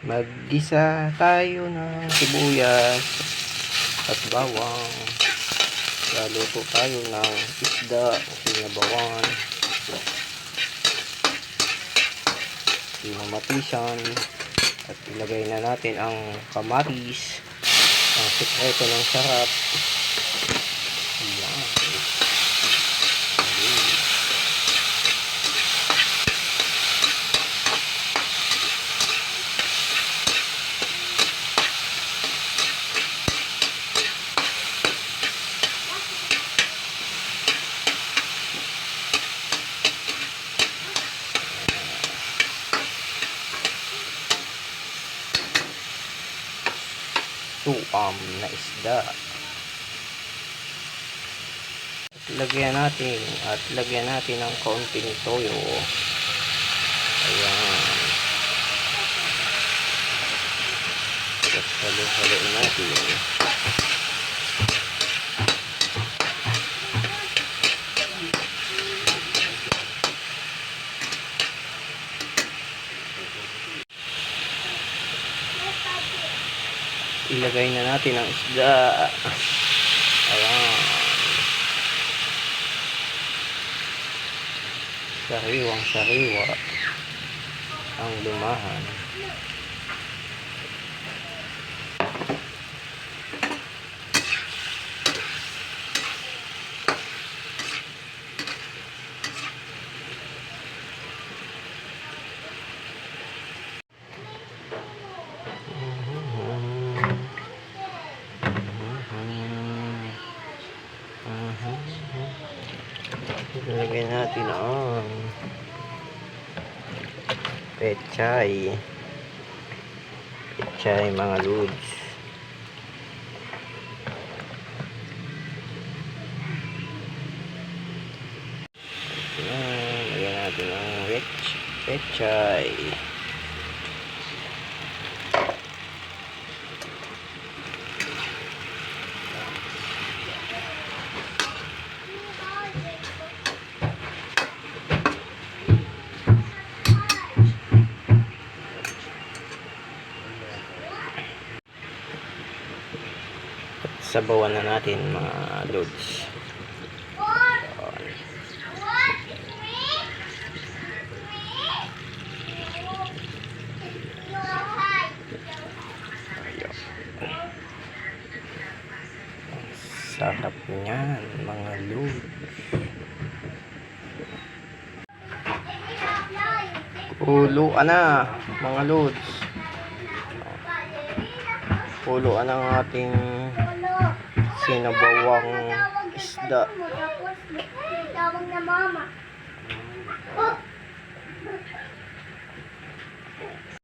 Maggisa tayo ng sibuyas at bawang. Laluto tayo ng isda, sinabawan, sinamatisan, at ilagay na natin ang kamatis, ang sikreto ng sarap. Ayan. Suam na isda. Lagyan natin ng kaunting toyo. Ayan. Tapos halo-haloin natin. Ilagay na natin ang isda. Ayan. Sariwang-sariwa ang lumahan. Ilagay natin ang pechay mga lods. Lagyan natin ang pechay. Sabawan na natin mga lods. Sarap niyan mga lods. Huluan na mga lods. Huluan ang ating sinabawang isda. Tawag na mama.